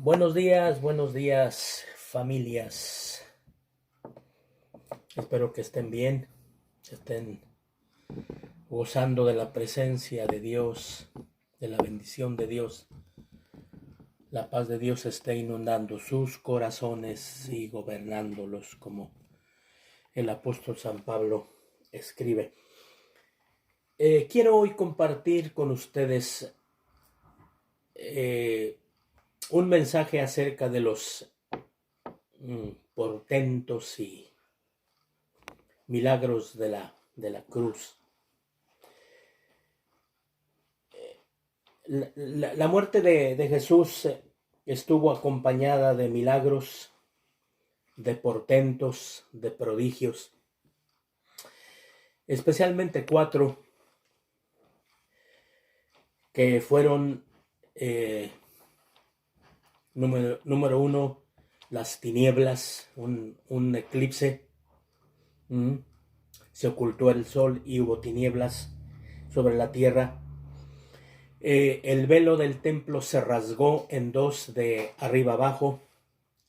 Buenos días, familias. Espero que estén bien, que estén gozando de la presencia de Dios, de la bendición de Dios. La paz de Dios esté inundando sus corazones y gobernándolos, como el apóstol San Pablo escribe. Quiero hoy compartir con ustedes un mensaje acerca de los portentos y milagros de la cruz. La muerte de Jesús estuvo acompañada de milagros, de portentos, de prodigios, especialmente 4 que fueron, número 1, las tinieblas, un eclipse. Se ocultó el sol y hubo tinieblas sobre la tierra. El velo del templo se rasgó en 2 de arriba abajo.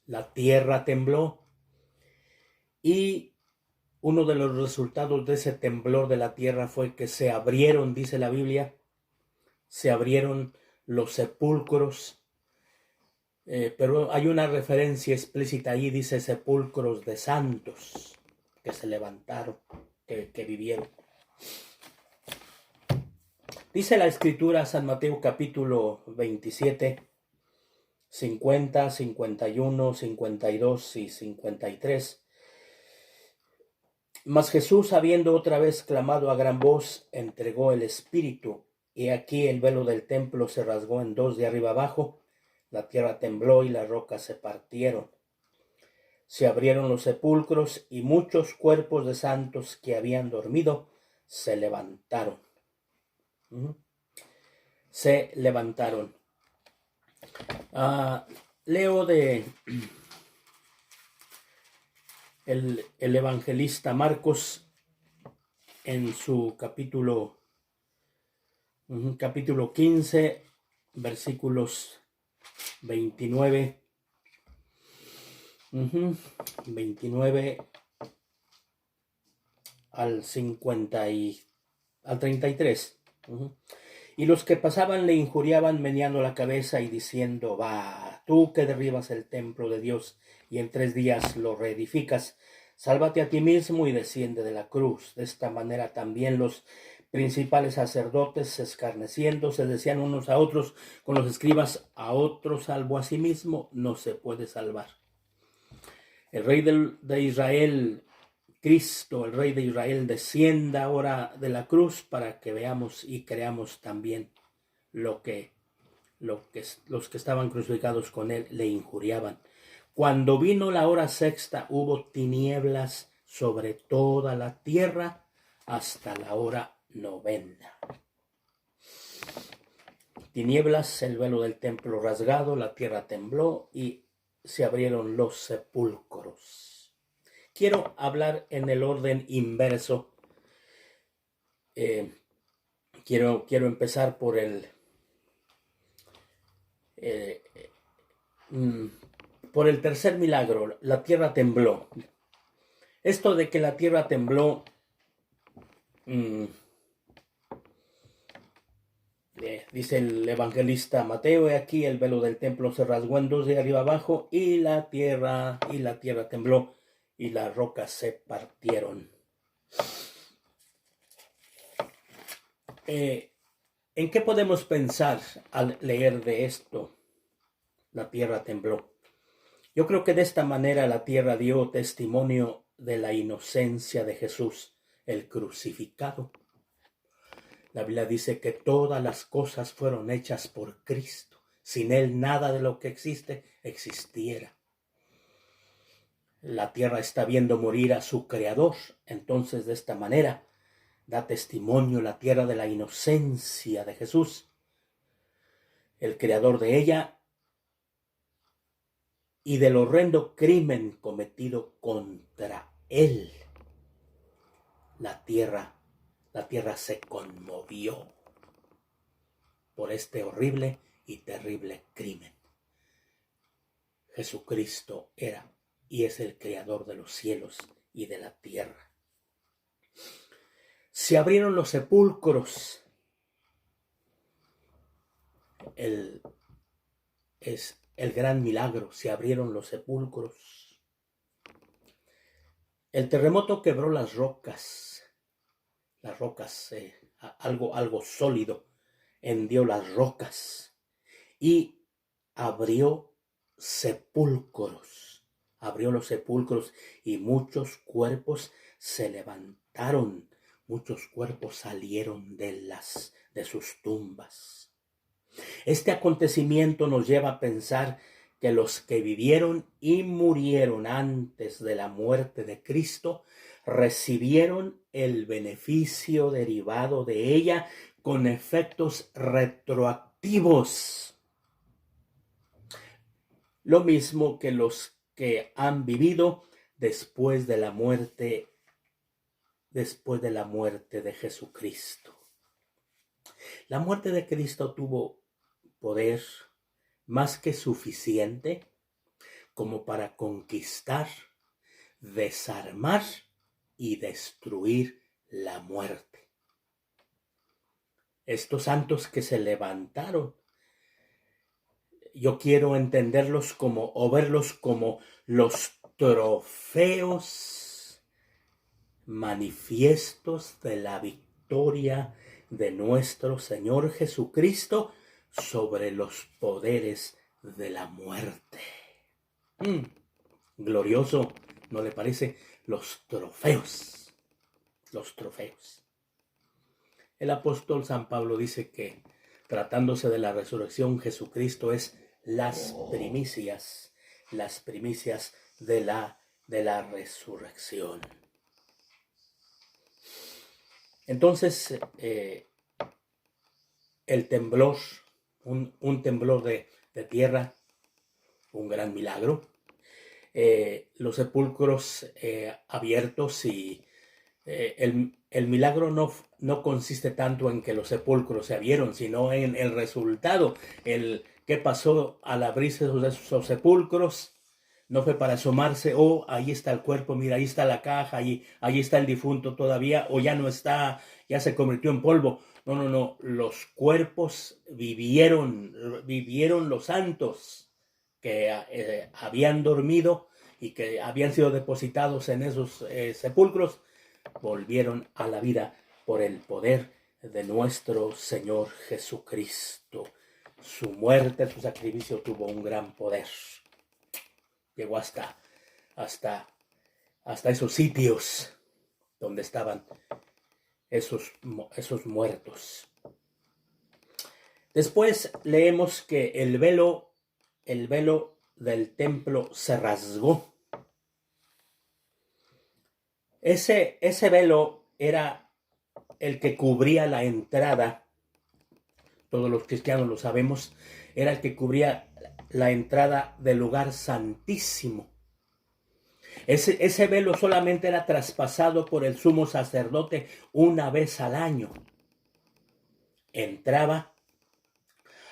La tierra tembló. Y uno de los resultados de ese temblor de la tierra fue que se abrieron, dice la Biblia, se abrieron los sepulcros. Pero hay una referencia explícita ahí, dice sepulcros de santos que se levantaron, que vivieron. Dice la Escritura, San Mateo capítulo 27, 50, 51, 52 y 53. Mas Jesús, habiendo otra vez clamado a gran voz, entregó el Espíritu, y aquí el velo del templo se rasgó en 2 de arriba abajo, la tierra tembló y las rocas se partieron. Se abrieron los sepulcros y muchos cuerpos de santos que habían dormido se levantaron. Se levantaron. Leo de el evangelista Marcos en su capítulo 15, versículos 29 al 50 al 33. Y los que pasaban le injuriaban meneando la cabeza y diciendo: va, tú que derribas el templo de Dios y en 3 días lo reedificas, sálvate a ti mismo y desciende de la cruz. De esta manera también los principales sacerdotes, escarneciendo, se decían unos a otros con los escribas: a otro salvo a sí mismo no se puede salvar. El Rey de Israel, Cristo, el Rey de Israel, descienda ahora de la cruz para que veamos y creamos también lo que los que estaban crucificados con él le injuriaban. Cuando vino la hora sexta, hubo tinieblas sobre toda la tierra hasta la hora 9. Tinieblas, el velo del templo rasgado, la tierra tembló y se abrieron los sepulcros. Quiero hablar en el orden inverso. Quiero empezar por el tercer milagro. La tierra tembló. Esto de que la tierra tembló, dice el evangelista Mateo: he aquí el velo del templo se rasgó en 2 de arriba abajo, y la tierra tembló y las rocas se partieron. ¿En qué podemos pensar al leer de esto? La tierra tembló. Yo creo que de esta manera la tierra dio testimonio de la inocencia de Jesús, el crucificado. La Biblia dice que todas las cosas fueron hechas por Cristo. Sin Él nada de lo que existe existiera. La tierra está viendo morir a su Creador. Entonces, de esta manera da testimonio la tierra de la inocencia de Jesús, el Creador de ella, y del horrendo crimen cometido contra Él. La tierra se conmovió por este horrible y terrible crimen. Jesucristo era y es el creador de los cielos y de la tierra. Se abrieron los sepulcros. Es el gran milagro. Se abrieron los sepulcros. El terremoto quebró las rocas. Las rocas, algo sólido, hendió las rocas y abrió sepulcros. Abrió los sepulcros y muchos cuerpos se levantaron. Muchos cuerpos salieron de sus tumbas. Este acontecimiento nos lleva a pensar que los que vivieron y murieron antes de la muerte de Cristo recibieron el beneficio derivado de ella con efectos retroactivos. Lo mismo que los que han vivido después de la muerte de Jesucristo. La muerte de Cristo tuvo poder más que suficiente como para conquistar, desarmar y destruir la muerte. Estos santos que se levantaron, yo quiero entenderlos o verlos como los trofeos manifiestos de la victoria de nuestro Señor Jesucristo sobre los poderes de la muerte. Glorioso, ¿no le parece? Los trofeos. Los trofeos. El apóstol San Pablo dice que, tratándose de la resurrección, Jesucristo es las primicias de la resurrección. Entonces, el temblor, un temblor de tierra, un gran milagro. Los sepulcros abiertos y el milagro no consiste tanto en que los sepulcros se abrieron, sino en el resultado. El qué pasó al abrirse esos sepulcros no fue para asomarse, ahí está el cuerpo, mira, ahí está la caja, ahí está el difunto todavía, o ya no está, ya se convirtió en polvo. No, los cuerpos vivieron los santos que habían dormido y que habían sido depositados en esos sepulcros, volvieron a la vida por el poder de nuestro Señor Jesucristo. Su muerte, su sacrificio tuvo un gran poder. Llegó hasta esos sitios donde estaban esos muertos. Después leemos que el velo del templo se rasgó. Ese velo era el que cubría la entrada. Todos los cristianos lo sabemos. Era el que cubría la entrada del lugar santísimo. Ese velo solamente era traspasado por el sumo sacerdote una vez al año. Entraba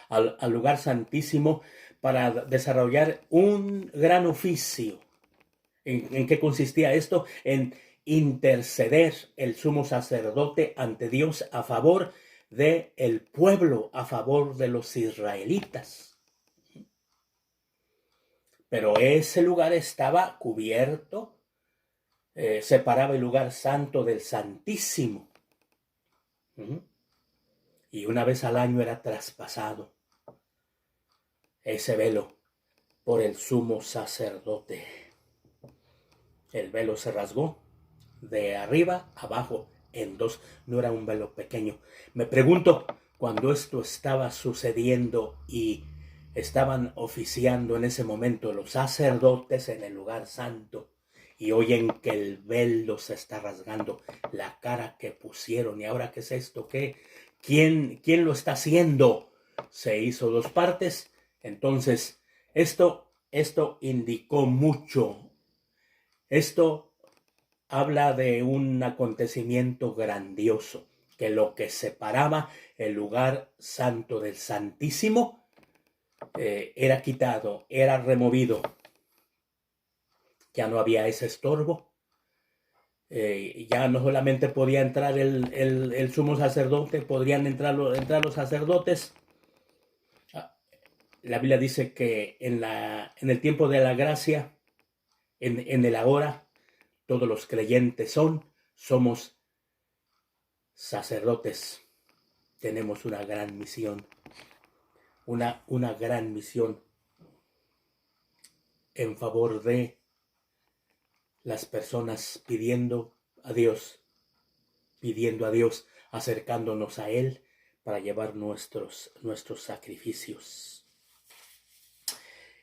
al lugar santísimo para desarrollar un gran oficio. ¿En qué consistía esto? En interceder el sumo sacerdote ante Dios a favor del pueblo, a favor de los israelitas. Pero ese lugar estaba cubierto, separaba el lugar santo del santísimo. Y una vez al año era traspasado ese velo por el sumo sacerdote. El velo se rasgó de arriba a abajo en dos. No era un velo pequeño. Me pregunto, cuando esto estaba sucediendo y estaban oficiando en ese momento los sacerdotes en el lugar santo y oyen que el velo se está rasgando, la cara que pusieron, ¿y ahora qué es esto? ¿Quién lo está haciendo? Se hizo dos partes. Entonces, esto indicó mucho. Esto habla de un acontecimiento grandioso, que lo que separaba el lugar santo del santísimo era quitado, era removido. Ya no había ese estorbo. Ya no solamente podía entrar el sumo sacerdote, podrían entrar los sacerdotes. La Biblia dice que en el tiempo de la gracia, en el ahora, todos los creyentes somos sacerdotes. Tenemos una gran misión, una gran misión en favor de las personas, pidiendo a Dios, acercándonos a Él para llevar nuestros sacrificios.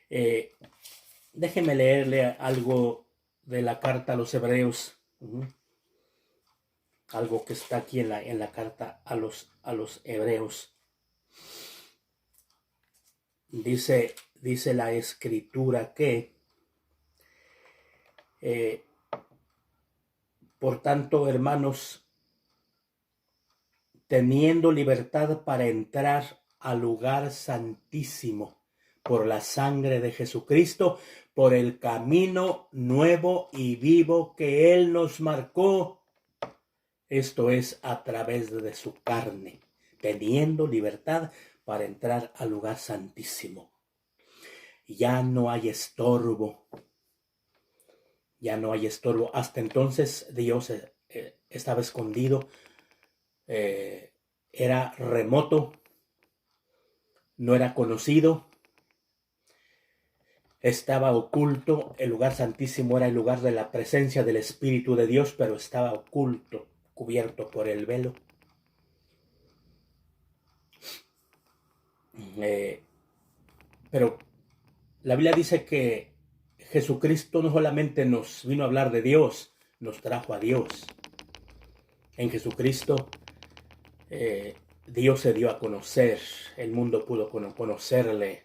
Déjeme leerle algo de la carta a los Hebreos, algo que está aquí en la carta a los Hebreos. Dice la Escritura que por tanto, hermanos, teniendo libertad para entrar al lugar santísimo por la sangre de Jesucristo, por el camino nuevo y vivo que Él nos marcó, esto es a través de su carne, teniendo libertad para entrar al lugar santísimo. Ya no hay estorbo. Ya no hay estorbo. Hasta entonces Dios estaba escondido, era remoto, no era conocido, estaba oculto. El lugar santísimo era el lugar de la presencia del Espíritu de Dios, pero estaba oculto, cubierto por el velo. Pero la Biblia dice que Jesucristo no solamente nos vino a hablar de Dios, nos trajo a Dios. En Jesucristo Dios se dio a conocer, el mundo pudo conocerle.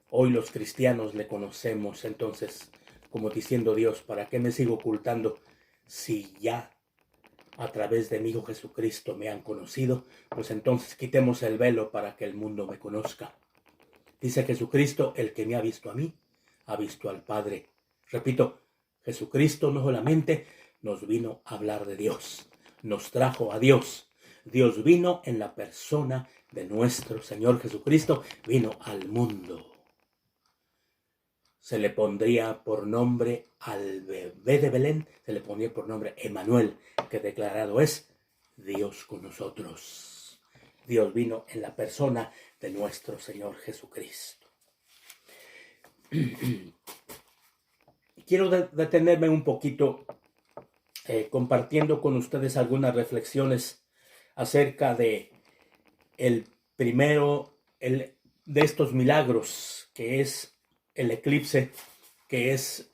Hoy los cristianos le conocemos. Entonces, como diciendo Dios, ¿para qué me sigo ocultando si ya a través de mi Hijo Jesucristo me han conocido? Pues entonces quitemos el velo para que el mundo me conozca. Dice Jesucristo, el que me ha visto a mí, ha visto al Padre. Repito, Jesucristo no solamente nos vino a hablar de Dios, nos trajo a Dios. Dios vino en la persona de nuestro Señor Jesucristo, vino al mundo. Se le pondría por nombre al bebé de Belén, se le pondría por nombre Emmanuel, que declarado es Dios con nosotros. Dios vino en la persona de nuestro Señor Jesucristo. Quiero detenerme un poquito compartiendo con ustedes algunas reflexiones acerca de el primero de estos milagros, que es el eclipse, que es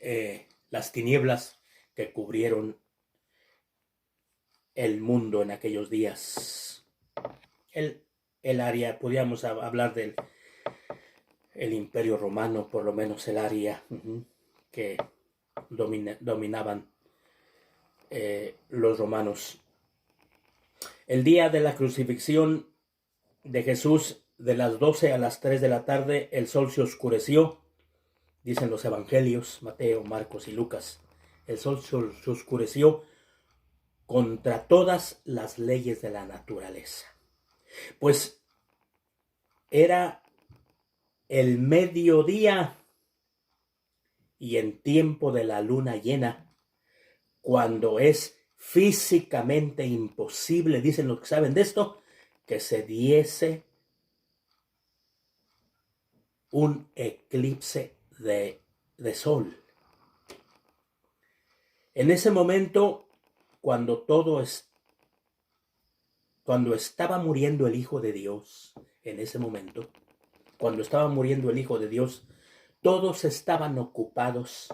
las tinieblas que cubrieron el mundo en aquellos días. El área, podríamos hablar del el Imperio Romano, por lo menos el área que dominaban los romanos. El día de la crucifixión de Jesús, de las 12 a las 3 de la tarde, el sol se oscureció, dicen los evangelios, Mateo, Marcos y Lucas. El sol se oscureció contra todas las leyes de la naturaleza. Pues era el mediodía y en tiempo de la luna llena, cuando es físicamente imposible, dicen los que saben de esto, que se diese un eclipse de sol. En ese momento, cuando estaba muriendo el Hijo de Dios, en ese momento, cuando estaba muriendo el Hijo de Dios, todos estaban ocupados.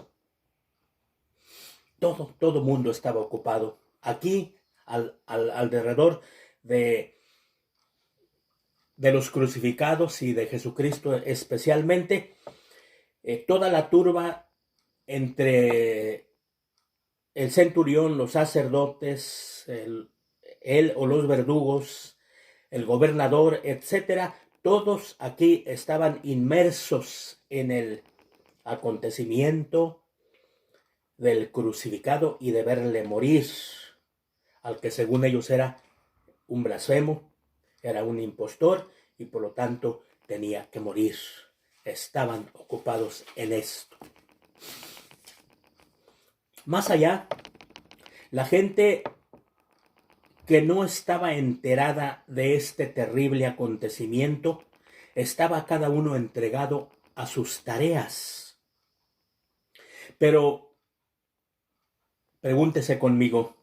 Todo mundo estaba ocupado. Aquí, alrededor de los crucificados y de Jesucristo especialmente, toda la turba entre el centurión, los sacerdotes, él o los verdugos, el gobernador, etcétera, todos aquí estaban inmersos en el acontecimiento del crucificado y de verle morir, al que según ellos era un blasfemo, era un impostor y por lo tanto tenía que morir. Estaban ocupados en esto. Más allá, la gente que no estaba enterada de este terrible acontecimiento, estaba cada uno entregado a sus tareas. Pero pregúntese conmigo,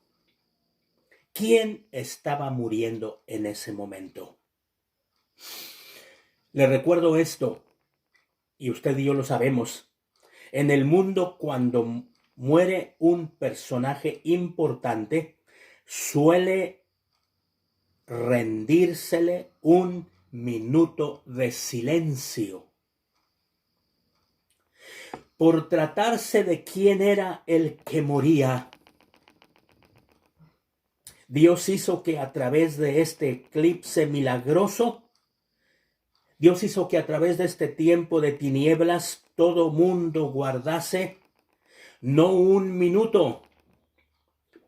¿quién estaba muriendo en ese momento? Le recuerdo esto, y usted y yo lo sabemos. En el mundo, cuando muere un personaje importante, suele rendírsele un minuto de silencio. Por tratarse de quién era el que moría, Dios hizo que a través de este eclipse milagroso, Dios hizo que a través de este tiempo de tinieblas, todo mundo guardase no un minuto,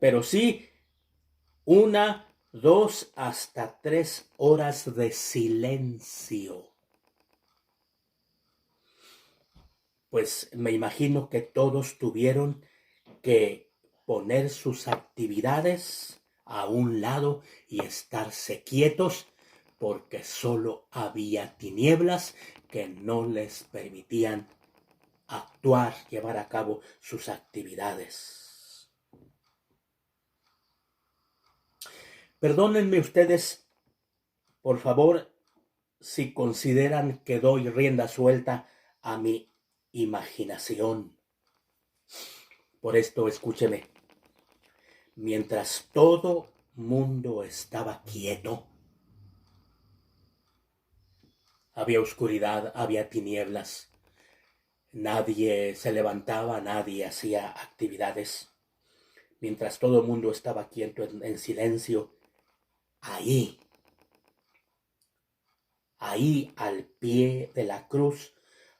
pero sí 1, 2, hasta 3 horas de silencio. Pues me imagino que todos tuvieron que poner sus actividades a un lado y estarse quietos, porque solo había tinieblas que no les permitían actuar, llevar a cabo sus actividades. Perdónenme ustedes, por favor, si consideran que doy rienda suelta a mi imaginación. Por esto, escúcheme. Mientras todo mundo estaba quieto, había oscuridad, había tinieblas. Nadie se levantaba, nadie hacía actividades. Mientras todo el mundo estaba quieto en silencio, ahí al pie de la cruz,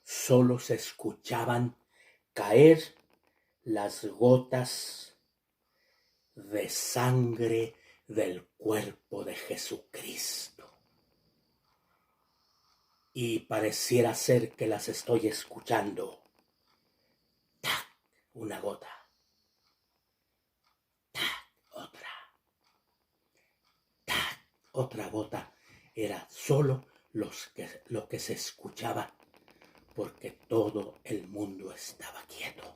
solo se escuchaban caer las gotas de sangre del cuerpo de Jesucristo. Y pareciera ser que las estoy escuchando. ¡Tac! Una gota. ¡Tac! Otra. ¡Tac! Otra gota. Era solo lo que se escuchaba, porque todo el mundo estaba quieto.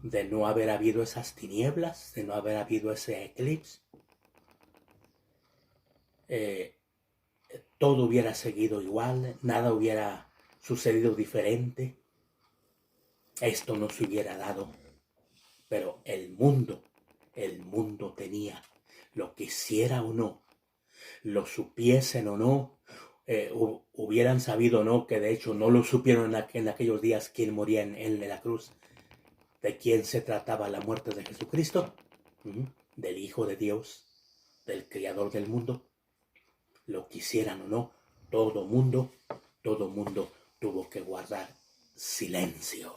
De no haber habido esas tinieblas, de no haber habido ese eclipse, todo hubiera seguido igual, nada hubiera sucedido diferente. Esto no se hubiera dado, pero el mundo tenía, lo quisiera o no, lo supiesen o no, hubieran sabido o no, que de hecho no lo supieron en aquellos días quién moría en la cruz, de quién se trataba la muerte de Jesucristo, del Hijo de Dios, del Creador del mundo. Lo quisieran o no, todo mundo tuvo que guardar silencio.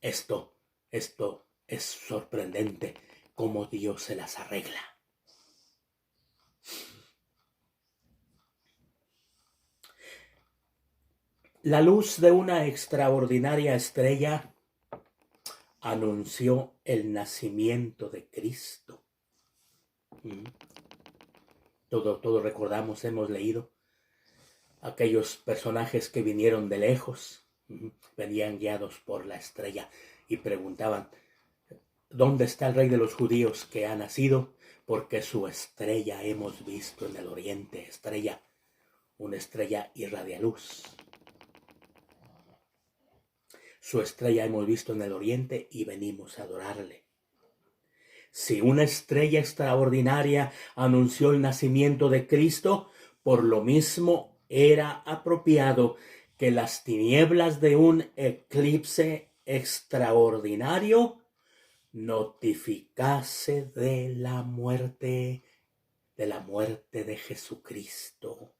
Esto es sorprendente, cómo Dios se las arregla. La luz de una extraordinaria estrella anunció el nacimiento de Cristo. Todos recordamos, hemos leído aquellos personajes que vinieron de lejos, venían guiados por la estrella y preguntaban: ¿dónde está el rey de los judíos que ha nacido? Porque su estrella hemos visto en el oriente. Una estrella irradia luz. Su estrella hemos visto en el oriente y venimos a adorarle. Si una estrella extraordinaria anunció el nacimiento de Cristo, por lo mismo era apropiado que las tinieblas de un eclipse extraordinario notificase de la muerte de la muerte de Jesucristo,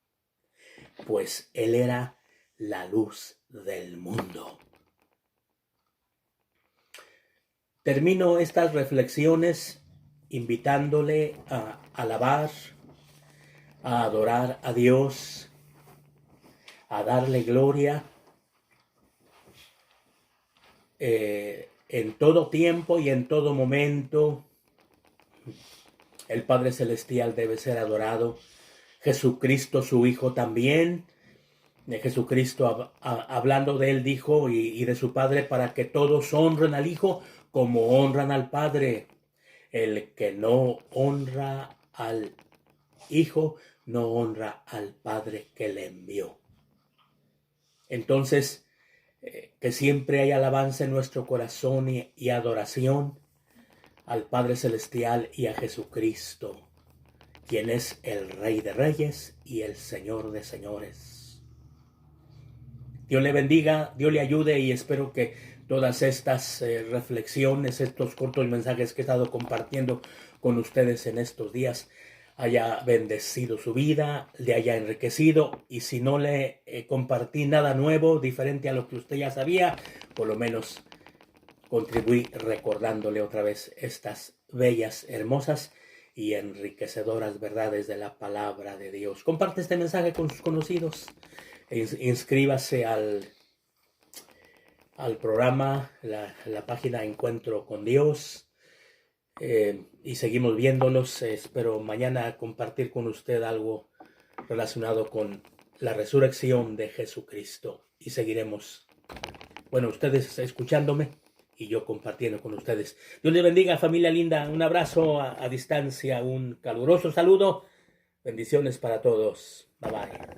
pues Él era la luz del mundo. Termino estas reflexiones invitándole a alabar, a adorar a Dios, a darle gloria en todo tiempo y en todo momento. El Padre Celestial debe ser adorado. Jesucristo, su Hijo, también. Jesucristo, hablando de Él, dijo, y de su Padre, para que todos honren al Hijo como honran al Padre. El que no honra al Hijo, no honra al Padre que le envió. Entonces, que siempre hay alabanza en nuestro corazón y adoración al Padre Celestial y a Jesucristo, quien es el Rey de Reyes y el Señor de Señores. Dios le bendiga, Dios le ayude, y espero que todas estas reflexiones, estos cortos mensajes que he estado compartiendo con ustedes en estos días, haya bendecido su vida, le haya enriquecido, y si no le compartí nada nuevo, diferente a lo que usted ya sabía, por lo menos contribuí recordándole otra vez estas bellas, hermosas y enriquecedoras verdades de la palabra de Dios. Comparte este mensaje con sus conocidos. Inscríbase al programa, la página Encuentro con Dios. Y seguimos viéndolos. Espero mañana compartir con usted algo relacionado con la resurrección de Jesucristo. Y seguiremos, bueno, ustedes escuchándome y yo compartiendo con ustedes. Dios les bendiga, familia linda. Un abrazo a distancia, un caluroso saludo. Bendiciones para todos. Bye bye.